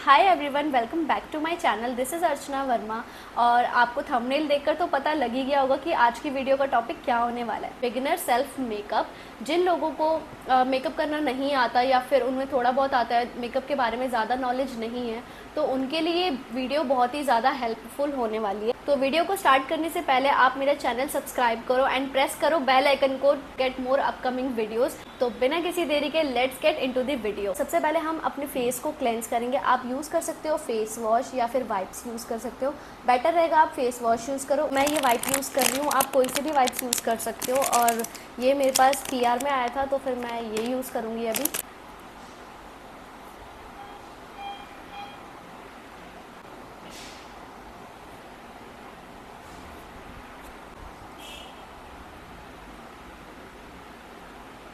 Hi everyone, welcome back to my channel. This is Archana Verma. और आपको thumbnail देखकर तो पता लग ही गया होगा कि आज की वीडियो का टॉपिक क्या होने वाला है। Beginner self makeup. जिन लोगों को मेकअप करना नहीं आता या फिर उनमें थोड़ा बहुत आता है, मेकअप के बारे में ज़्यादा नॉलेज नहीं है, तो उनके लिए वीडियो बहुत ही ज़्यादा हेल्पफुल होने वाली है। तो वीडियो को स्टार्ट करने से पहले आप मेरा चैनल सब्सक्राइब करो एंड प्रेस करो बेल आइकन को गेट मोर अपकमिंग वीडियोस। तो बिना किसी देरी के let's get into the video. सबसे पहले हम अपने फेस को क्लेंस करेंगे। आप यूज़ कर सकते हो फेस वॉश या फिर वाइप्स यूज़ कर सकते हो। बेटर रहेगा आप फेस वॉश यूज़ करो। मैं ये वाइप यूज़ कर रही हूँ, आप कोई से भी वाइप्स यूज़ कर सकते हो। और ये मेरे पास PR में आया था तो फिर मैं ये यूज़ करूँगी अभी।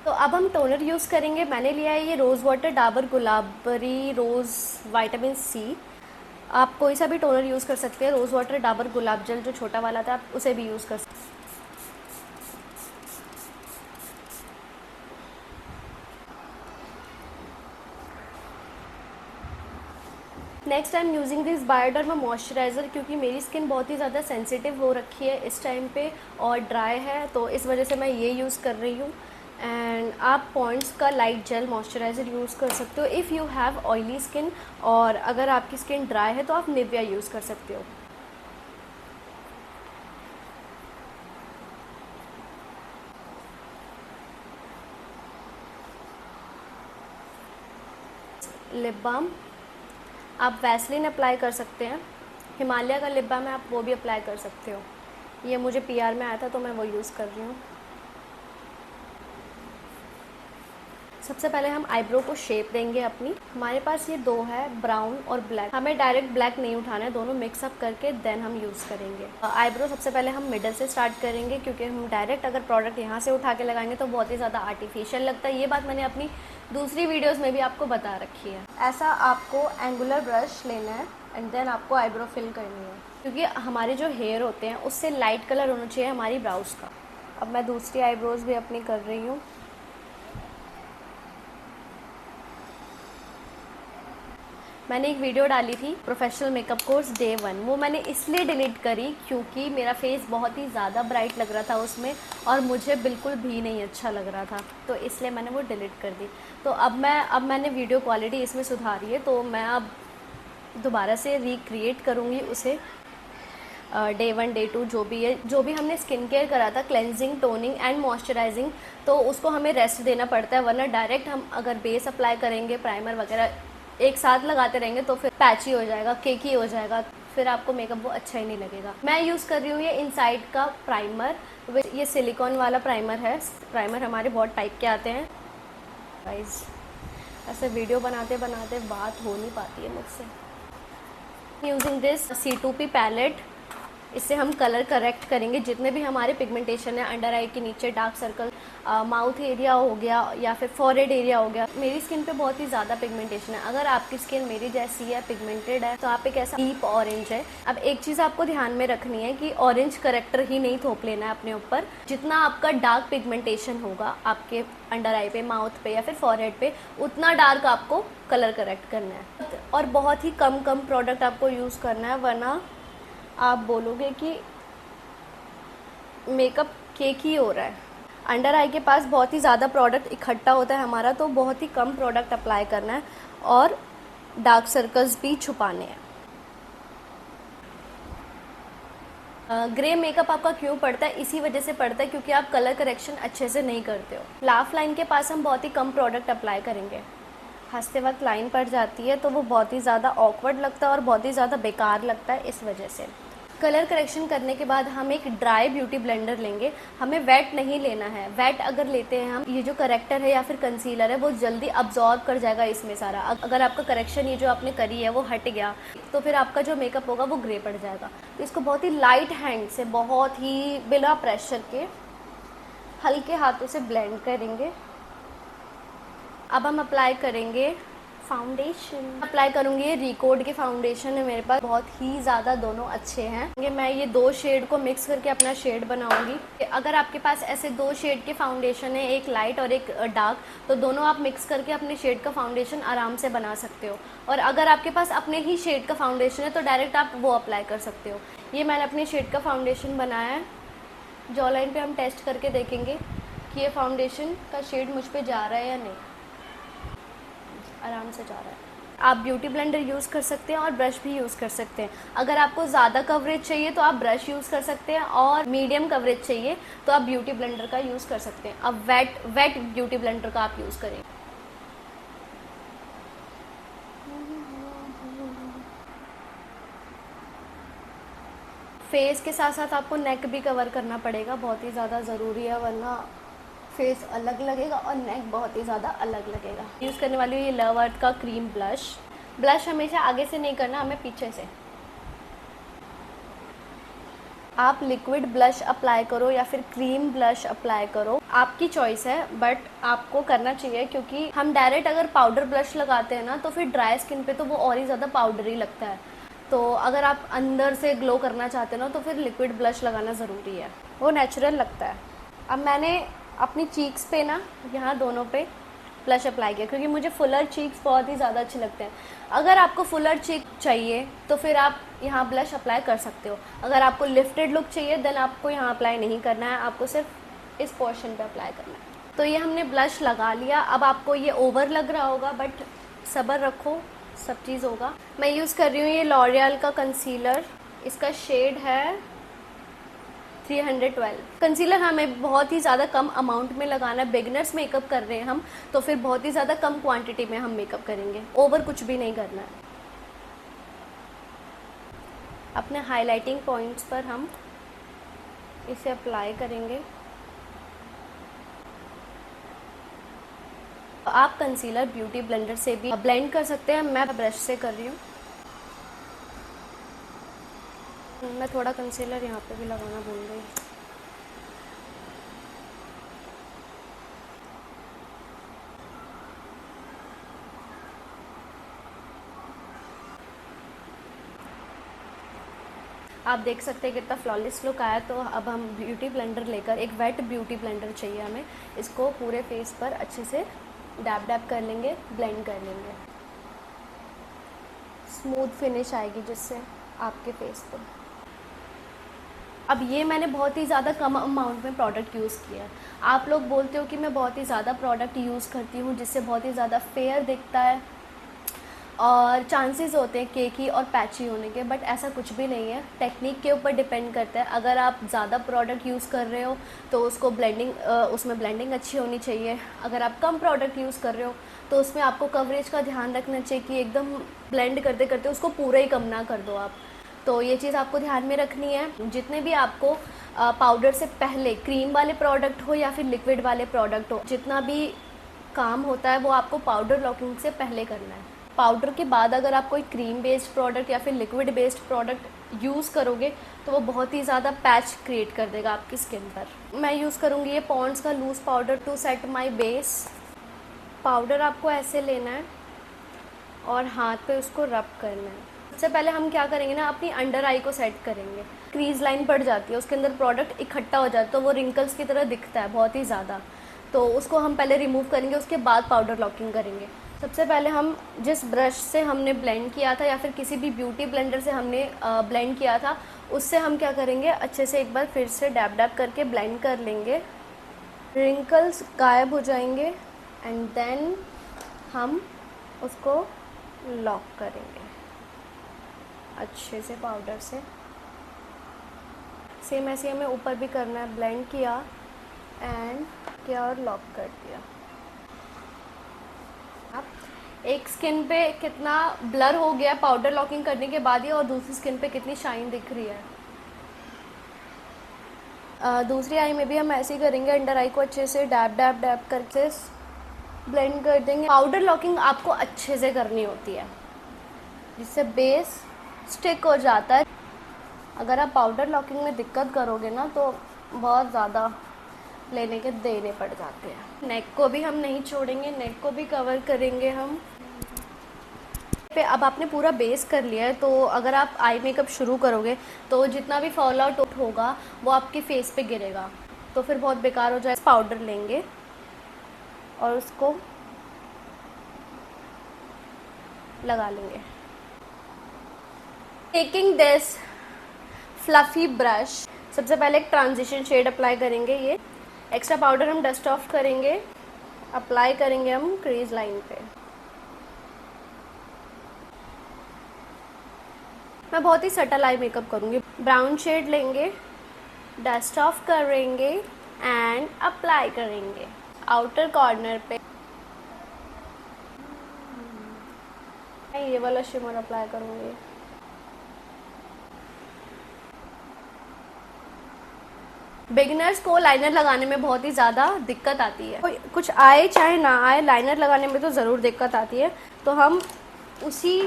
तो अब हम टोनर यूज़ करेंगे। मैंने लिया है ये रोज़ वाटर डाबर गुलाबरी रोज़ विटामिन C। आप कोई सा भी टोनर यूज़ कर सकते हैं। रोज़ वाटर डाबर गुलाब जल जो छोटा वाला था, आप उसे भी यूज़ कर सकते हैं। Next I am using this Bioderma moisturiser, क्योंकि मेरी स्किन बहुत ही ज़्यादा सेंसिटिव हो रखी है इस टाइम पे और ड्राई है, तो इस वजह से मैं ये यूज़ कर रही हूँ। एंड आप पॉन्ड्स का लाइट जेल मॉइस्चराइज़र यूज़ कर सकते हो if you have oily skin. और अगर आपकी स्किन ड्राई है तो आप निविया यूज़ कर सकते हो। लिप बाम आप वैसलीन अप्लाई कर सकते हैं। हिमालय का लिप बाम है, आप वो भी अप्लाई कर सकते हो। ये मुझे PR में आया था तो मैं वो यूज़ कर रही हूँ। सबसे पहले हम आईब्रो को शेप देंगे अपनी। हमारे पास ये दो है, ब्राउन और ब्लैक। हमें डायरेक्ट ब्लैक नहीं उठाना है, दोनों मिक्सअप करके देन हम यूज़ करेंगे। आईब्रो सबसे पहले हम मिडल से स्टार्ट करेंगे, क्योंकि हम डायरेक्ट अगर प्रोडक्ट यहाँ से उठा के लगाएंगे तो बहुत ही ज़्यादा आर्टिफिशियल लगता है। ये बात मैंने अपनी दूसरी वीडियोज़ में भी आपको बता रखी है। ऐसा आपको एंगुलर ब्रश लेना है एंड देन आपको आईब्रो फिल करनी है, क्योंकि हमारे जो हेयर होते हैं उससे लाइट कलर होना चाहिए हमारी ब्राउज का। अब मैं दूसरी आईब्रोज़ भी अपनी कर रही हूँ। मैंने एक वीडियो डाली थी प्रोफेशनल मेकअप कोर्स डे 1, वो मैंने इसलिए डिलीट करी क्योंकि मेरा फेस बहुत ही ज़्यादा ब्राइट लग रहा था उसमें और मुझे बिल्कुल भी नहीं अच्छा लग रहा था, तो इसलिए मैंने वो डिलीट कर दी। तो अब मैंने वीडियो क्वालिटी इसमें सुधारी है, तो मैं अब दोबारा से रिक्रिएट करूँगी उसे। डे 1 डे 2 जो भी है, जो भी हमने स्किन केयर करा था, क्लेंजिंग टोनिंग एंड मॉइस्चराइजिंग, तो उसको हमें रेस्ट देना पड़ता है, वरना डायरेक्ट हम अगर बेस अप्लाई करेंगे, प्राइमर वगैरह एक साथ लगाते रहेंगे तो फिर पैची हो जाएगा, केकी हो जाएगा, फिर आपको मेकअप वो अच्छा ही नहीं लगेगा। मैं यूज़ कर रही हूँ ये इनसाइड का प्राइमर, ये सिलिकॉन वाला प्राइमर है। प्राइमर हमारे बहुत टाइप के आते हैं। गाइस, ऐसे वीडियो बनाते बनाते बात हो नहीं पाती है मुझसे। यूजिंग दिस C2P पैलेट, इससे हम कलर करेक्ट करेंगे जितने भी हमारे पिगमेंटेशन है, अंडर आई के नीचे डार्क सर्कल, माउथ एरिया हो गया या फिर फॉरहेड एरिया हो गया। मेरी स्किन पे बहुत ही ज़्यादा पिगमेंटेशन है। अगर आपकी स्किन मेरी जैसी है, पिगमेंटेड है, तो आप एक ऐसा डीप ऑरेंज है। अब एक चीज़ आपको ध्यान में रखनी है कि ऑरेंज करेक्टर ही नहीं थोप लेना है अपने ऊपर। जितना आपका डार्क पिगमेंटेशन होगा आपके अंडर आई पे, माउथ पे या फिर फॉरहेड पे, उतना डार्क आपको कलर करेक्ट करना है। और बहुत ही कम प्रोडक्ट आपको यूज़ करना है, वरना आप बोलोगे कि मेकअप केक ही हो रहा है। अंडर आई के पास बहुत ही ज़्यादा प्रोडक्ट इकट्ठा होता है हमारा, तो बहुत ही कम प्रोडक्ट अप्लाई करना है और डार्क सर्कल्स भी छुपाने हैं। ग्रे मेकअप आपका क्यों पड़ता है? इसी वजह से पड़ता है क्योंकि आप कलर करेक्शन अच्छे से नहीं करते हो। लाफ लाइन के पास हम बहुत ही कम प्रोडक्ट अप्लाई करेंगे। हंसते वक्त लाइन पड़ जाती है तो वो बहुत ही ज़्यादा ऑकवर्ड लगता है और बहुत ही ज़्यादा बेकार लगता है, इस वजह से। कलर करेक्शन करने के बाद हम एक ड्राई ब्यूटी ब्लेंडर लेंगे। हमें वेट नहीं लेना है। वेट अगर लेते हैं हम, ये जो करेक्टर है या फिर कंसीलर है वो जल्दी अब्जॉर्ब कर जाएगा इसमें सारा। अगर आपका करेक्शन ये जो आपने करी है वो हट गया तो फिर आपका जो मेकअप होगा वो ग्रे पड़ जाएगा। तो इसको बहुत ही लाइट हैंड से, बहुत ही बिना प्रेशर के, हल्के हाथों से ब्लेंड करेंगे। अब हम अप्लाई करेंगे फाउंडेशन अप्लाई करूँगी। ये रिकॉर्ड की फाउंडेशन है मेरे पास, बहुत ही ज़्यादा दोनों अच्छे हैं। मैं ये दो शेड को मिक्स करके अपना शेड बनाऊँगी। अगर आपके पास ऐसे दो शेड के फाउंडेशन है, एक लाइट और एक डार्क, तो दोनों आप मिक्स करके अपने शेड का फाउंडेशन आराम से बना सकते हो। और अगर आपके पास अपने ही शेड का फाउंडेशन है तो डायरेक्ट आप वो अप्लाई कर सकते हो। ये मैंने अपने शेड का फाउंडेशन बनाया है। जॉ लाइन पे हम टेस्ट करके देखेंगे कि ये फाउंडेशन का शेड मुझ पे जा रहा है या नहीं। आराम से जा रहा है। आप ब्यूटी ब्लेंडर यूज़ कर सकते हैं और ब्रश भी यूज़ कर सकते हैं। अगर आपको ज़्यादा कवरेज चाहिए तो आप ब्रश यूज़ कर सकते हैं, और मीडियम कवरेज चाहिए तो आप ब्यूटी ब्लेंडर का यूज़ कर सकते हैं। अब वेट ब्यूटी ब्लेंडर का आप यूज़ करें। फेस के साथ साथ आपको नेक भी कवर करना पड़ेगा, बहुत ही ज़्यादा ज़रूरी है, वरना फेस अलग लगेगा और नेक बहुत ही ज़्यादा अलग लगेगा। यूज़ करने वाली ये लव अर्थ का क्रीम ब्लश हमेशा आगे से नहीं करना, हमें पीछे से। आप लिक्विड ब्लश अप्लाई करो या फिर क्रीम ब्लश अप्लाई करो, आपकी चॉइस है, बट आपको करना चाहिए, क्योंकि हम डायरेक्ट अगर पाउडर ब्लश लगाते हैं ना तो फिर ड्राई स्किन पे तो वो और ही ज़्यादा पाउडरी लगता है। तो अगर आप अंदर से ग्लो करना चाहते हो ना तो फिर लिक्विड ब्लश लगाना ज़रूरी है, वो नेचुरल लगता है। अब मैंने अपनी चीक्स पे ना, यहाँ दोनों पे ब्लश अप्लाई किया, क्योंकि मुझे फुलर चीक्स बहुत ही ज़्यादा अच्छे लगते हैं। अगर आपको फुलर चीक चाहिए तो फिर आप यहाँ ब्लश अप्लाई कर सकते हो। अगर आपको लिफ्टेड लुक चाहिए देन आपको यहाँ अप्लाई नहीं करना है, आपको सिर्फ इस पोर्शन पे अप्लाई करना है। तो ये हमने ब्लश लगा लिया। अब आपको ये ओवर लग रहा होगा, बट सब्र रखो, सब चीज़ होगा। मैं यूज़ कर रही हूँ ये लॉरियल का कंसीलर, इसका शेड है 312। कंसीलर हमें बहुत ही ज़्यादा कम अमाउंट में लगाना है, बिगिनर्स मेकअप कर रहे हैं हम, तो फिर बहुत ही ज़्यादा कम क्वांटिटी में हम मेकअप करेंगे, ओवर कुछ भी नहीं करना है। अपने हाइलाइटिंग पॉइंट्स पर हम इसे अप्लाई करेंगे। आप कंसीलर ब्यूटी ब्लेंडर से भी ब्लेंड कर सकते हैं, मैं ब्रश से कर रही हूँ। मैं थोड़ा कंसीलर यहाँ पे भी लगाना भूल गई। आप देख सकते हैं कितना फ्लॉलेस लुक आया। तो अब हम ब्यूटी ब्लेंडर लेकर, एक वेट ब्यूटी ब्लेंडर चाहिए हमें, इसको पूरे फेस पर अच्छे से डैब डैब कर लेंगे, ब्लेंड कर लेंगे, स्मूथ फिनिश आएगी जिससे आपके फेस पर। अब ये मैंने बहुत ही ज़्यादा कम अमाउंट में प्रोडक्ट यूज़ किया है। आप लोग बोलते हो कि मैं बहुत ही ज़्यादा प्रोडक्ट यूज़ करती हूँ जिससे बहुत ही ज़्यादा फेयर दिखता है और चांसेस होते हैं केकी और पैची होने के, बट ऐसा कुछ भी नहीं है। टेक्निक के ऊपर डिपेंड करता है। अगर आप ज़्यादा प्रोडक्ट यूज़ कर रहे हो तो उसको उसमें ब्लेंडिंग अच्छी होनी चाहिए। अगर आप कम प्रोडक्ट यूज़ कर रहे हो तो उसमें आपको कवरेज का ध्यान रखना चाहिए कि एकदम ब्लेंड करते करते उसको पूरा ही कम ना कर दो आप। तो ये चीज़ आपको ध्यान में रखनी है। जितने भी आपको पाउडर से पहले क्रीम वाले प्रोडक्ट हो या फिर लिक्विड वाले प्रोडक्ट हो, जितना भी काम होता है वो आपको पाउडर लॉकिंग से पहले करना है। पाउडर के बाद अगर आप कोई क्रीम बेस्ड प्रोडक्ट या फिर लिक्विड बेस्ड प्रोडक्ट यूज़ करोगे तो वो बहुत ही ज़्यादा पैच क्रिएट कर देगा आपकी स्किन पर। मैं यूज़ करूँगी ये पॉन्ड्स का loose powder to set my base. Powder आपको ऐसे लेना है और हाथ पे उसको रब करना है। सबसे पहले हम क्या करेंगे ना, अपनी अंडर आई को सेट करेंगे। क्रीज लाइन पड़ जाती है, उसके अंदर प्रोडक्ट इकट्ठा हो जाता है तो वो रिंकल्स की तरह दिखता है बहुत ही ज़्यादा, तो उसको हम पहले रिमूव करेंगे, उसके बाद पाउडर लॉकिंग करेंगे। सबसे पहले हम जिस ब्रश से हमने ब्लेंड किया था या फिर किसी भी ब्यूटी ब्लेंडर से हमने ब्लेंड किया था, उससे हम क्या करेंगे, अच्छे से एक बार फिर से डैब डैब करके ब्लेंड कर लेंगे। रिंकल्स गायब हो जाएंगे एंड देन हम उसको लॉक करेंगे अच्छे से पाउडर से। सेम ऐसे हमें ऊपर भी करना है, ब्लेंड किया एंड किया और लॉक कर दिया। एक स्किन पे कितना ब्लर हो गया पाउडर लॉकिंग करने के बाद ही, और दूसरी स्किन पे कितनी शाइन दिख रही है। दूसरी आई में भी हम ऐसे ही करेंगे, अंडर आई को अच्छे से डैब डैब डैब करके ब्लेंड कर देंगे। पाउडर लॉकिंग आपको अच्छे से करनी होती है जिससे बेस स्टिक हो जाता है। अगर आप पाउडर लॉकिंग में दिक्कत करोगे ना तो बहुत ज़्यादा लेने के देने पड़ जाते हैं। नेक को भी हम नहीं छोड़ेंगे, नेक को भी कवर करेंगे हम। पे अब आपने पूरा बेस कर लिया है, तो अगर आप आई मेकअप शुरू करोगे तो जितना भी फॉल आउट होगा वो आपके फेस पे गिरेगा, तो फिर बहुत बेकार हो जाएगा। पाउडर लेंगे और उसको लगा लेंगे। टेकिंग दिस फ्लफी ब्रश, सबसे पहले एक ट्रांजिशन शेड अप्लाई करेंगे। ये एक्स्ट्रा पाउडर हम डस्ट ऑफ करेंगे, अप्लाई करेंगे हम क्रीज लाइन पे। मैं बहुत ही सटल आई मेकअप करूँगी। ब्राउन शेड लेंगे, डस्ट ऑफ करेंगे एंड अप्लाई करेंगे आउटर कॉर्नर पे। मैं ये वाला शिमर अप्लाई करूँगी। बिगिनर्स को लाइनर लगाने में बहुत ही ज़्यादा दिक्कत आती है, कुछ आए चाहे ना आए, लाइनर लगाने में तो ज़रूर दिक्कत आती है। तो हम उसी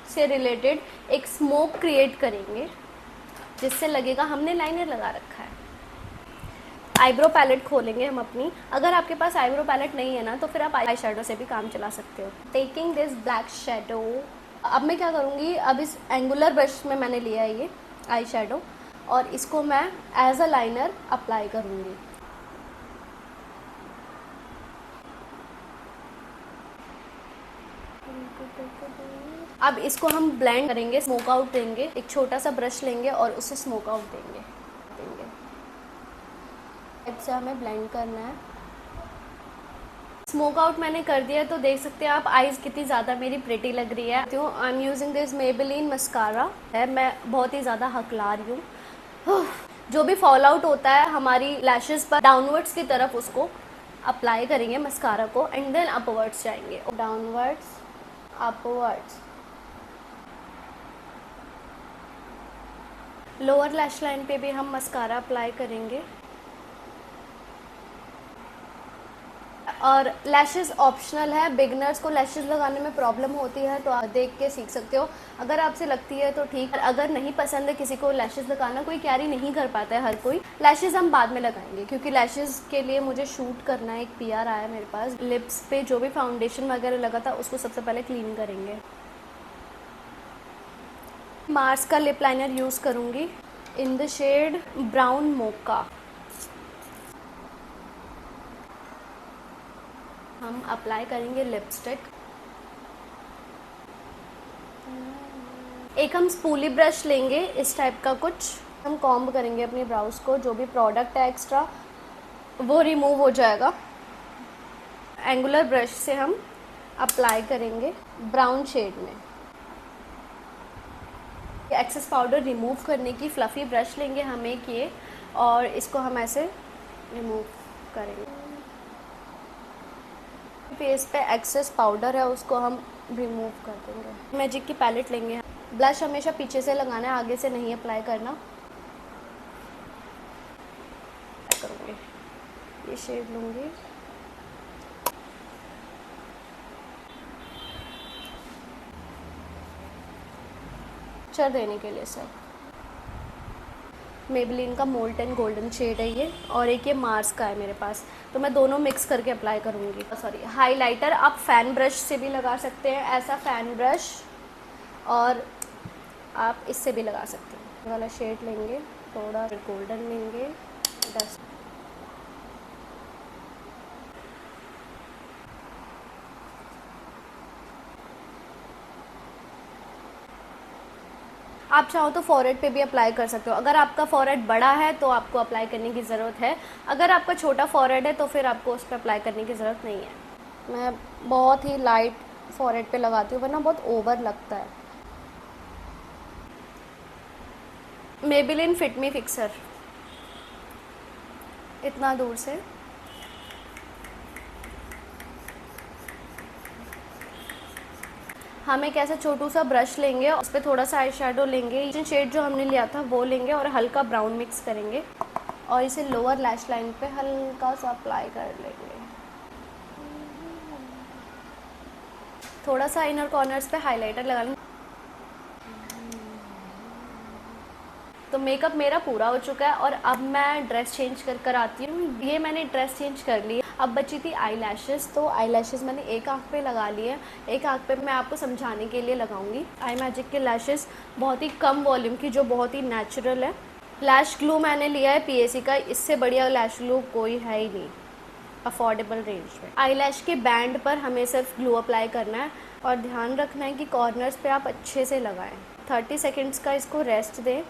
से रिलेटेड एक स्मोक क्रिएट करेंगे जिससे लगेगा हमने लाइनर लगा रखा है। आईब्रो पैलेट खोलेंगे हम अपनी। अगर आपके पास आईब्रो पैलेट नहीं है ना, तो फिर आप आई शेडो से भी काम चला सकते हो। टेकिंग दिस ब्लैक शेडो, अब मैं क्या करूँगी, अब इस एंगुलर ब्रश में मैंने लिया है ये आई शेडो, और इसको मैं एज अ लाइनर अप्लाई करूँगी। अब इसको हम ब्लेंड करेंगे, स्मोक आउट देंगे। एक छोटा सा ब्रश लेंगे और उससे स्मोक आउट देंगे। इससे हमें ब्लेंड करना है। स्मोक आउट मैंने कर दिया, तो देख सकते हैं आप आईज कितनी ज़्यादा मेरी प्रिटी लग रही है। तो I am using this Maybelline mascara है, मैं बहुत ही ज़्यादा हकला रही हूँ। जो भी फॉल आउट होता है हमारी लैशेस पर, डाउनवर्ड्स की तरफ उसको अप्लाई करेंगे मस्कारा को, एंड देन अपवर्ड्स जाएंगे, downwards upwards. Lower lash line पे भी हम मस्कारा अप्लाई करेंगे। और लैशेस ऑप्शनल है, बिगनर्स को लैशेस लगाने में प्रॉब्लम होती है तो आप देख के सीख सकते हो। अगर आपसे लगती है तो ठीक, अगर नहीं पसंद है किसी को लैशेस लगाना, कोई कैरी नहीं कर पाता है हर कोई, लैशेस हम बाद में लगाएंगे, क्योंकि लैशेस के लिए मुझे शूट करना है। एक पीआर आया मेरे पास। लिप्स पे जो भी फाउंडेशन वगैरह लगा था उसको सबसे पहले क्लीन करेंगे। मार्स का लिप लाइनर यूज़ करूँगी इन द शेड ब्राउन मोका। हम अप्लाई करेंगे लिपस्टिक। एक हम स्पूली ब्रश लेंगे इस टाइप का कुछ, हम कॉम्ब करेंगे अपनी ब्राउज को, जो भी प्रोडक्ट है एक्स्ट्रा वो रिमूव हो जाएगा। एंगुलर ब्रश से हम अप्लाई करेंगे ब्राउन शेड में। एक्सेस पाउडर रिमूव करने की फ्लफ़ी ब्रश लेंगे हम एक ये, और इसको हम ऐसे रिमूव करेंगे। फेस पे एक्सेस पाउडर है उसको हम रिमूव कर देंगे। मैजिक की पैलेट लेंगे। ब्लश हमेशा पीछे से लगाना है, आगे से नहीं अप्लाई करना। करूँगी, ये शेड लूँगी। चर देने के लिए सर मेबेलिन का मोल्टन गोल्डन शेड है ये, और एक ये मार्स का है मेरे पास, तो मैं दोनों मिक्स करके अप्लाई करूँगी। सॉरी, हाइलाइटर आप फैन ब्रश से भी लगा सकते हैं, ऐसा फैन ब्रश, और आप इससे भी लगा सकते हैं। ये वाला शेड लेंगे, थोड़ा गोल्डन लेंगे, डस्ट। आप चाहो तो फॉरहेड पे भी अप्लाई कर सकते हो। अगर आपका फॉरहेड बड़ा है तो आपको अप्लाई करने की ज़रूरत है, अगर आपका छोटा फॉरहेड है तो फिर आपको उस पर अप्लाई करने की ज़रूरत नहीं है। मैं बहुत ही लाइट फॉरहेड पे लगाती हूँ, वरना बहुत ओवर लगता है। मेबेलिन फिट मी फिक्सर, इतना दूर से हम एक ऐसा छोटू सा ब्रश लेंगे, उस पर थोड़ा सा आई शेडो लेंगे, शेड जो हमने लिया था वो लेंगे, और हल्का ब्राउन मिक्स करेंगे, और इसे लोअर लैश लाइन पे हल्का सा अप्लाई कर लेंगे। थोड़ा सा इनर कॉर्नर्स पे हाइलाइटर लगा लेंगे। तो मेकअप मेरा पूरा हो चुका है, और अब मैं ड्रेस चेंज कर आती हूँ। ये मैंने ड्रेस चेंज कर ली। अब बची थी आई लैशेज़, तो आई लैशेज़ मैंने एक आँख पे लगा ली है, एक आँख पे मैं आपको समझाने के लिए लगाऊंगी। आई मैजिक के लैशेज़ बहुत ही कम वॉल्यूम की, जो बहुत ही नेचुरल है। लैश ग्लू मैंने लिया है पीएसी का, इससे बढ़िया लैश ग्लू कोई है ही नहीं अफोर्डेबल रेंज में। आई लैश के बैंड पर हमें सिर्फ ग्लू अप्लाई करना है और ध्यान रखना है कि कॉर्नर्स पे आप अच्छे से लगाएं। 30 सेकेंड्स का इसको रेस्ट दें।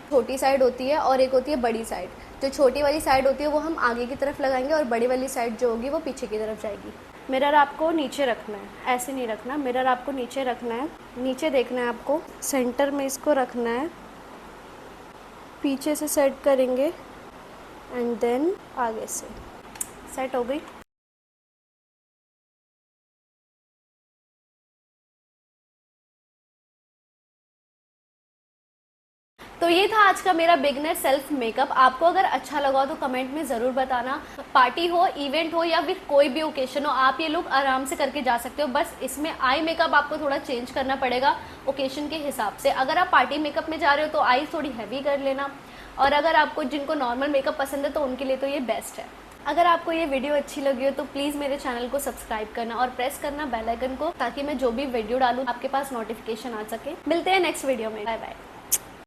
छोटी साइड होती है और एक होती है बड़ी साइड। जो छोटी वाली साइड होती है वो हम आगे की तरफ लगाएंगे और बड़ी वाली साइड जो होगी वो पीछे की तरफ जाएगी। मिरर आपको नीचे रखना है, ऐसे नहीं रखना, मिरर आपको नीचे रखना है, नीचे देखना है आपको, सेंटर में इसको रखना है, पीछे से सेट करेंगे एंड देन आगे से। सेट हो गई। तो ये था आज का मेरा बिगनर सेल्फ मेकअप। आपको अगर अच्छा लगा तो कमेंट में ज़रूर बताना। पार्टी हो, इवेंट हो या फिर कोई भी ओकेशन हो, आप ये लुक आराम से करके जा सकते हो। बस इसमें आई मेकअप आपको थोड़ा चेंज करना पड़ेगा ओकेशन के हिसाब से। अगर आप पार्टी मेकअप में जा रहे हो तो आई थोड़ी हैवी कर लेना, और अगर आपको जिनको नॉर्मल मेकअप पसंद है तो उनके लिए तो ये बेस्ट है। अगर आपको ये वीडियो अच्छी लगी हो तो प्लीज़ मेरे चैनल को सब्सक्राइब करना और प्रेस करना बेल आइकन को, ताकि मैं जो भी वीडियो डालूँ आपके पास नोटिफिकेशन आ सके। मिलते हैं नेक्स्ट वीडियो में। Bye bye.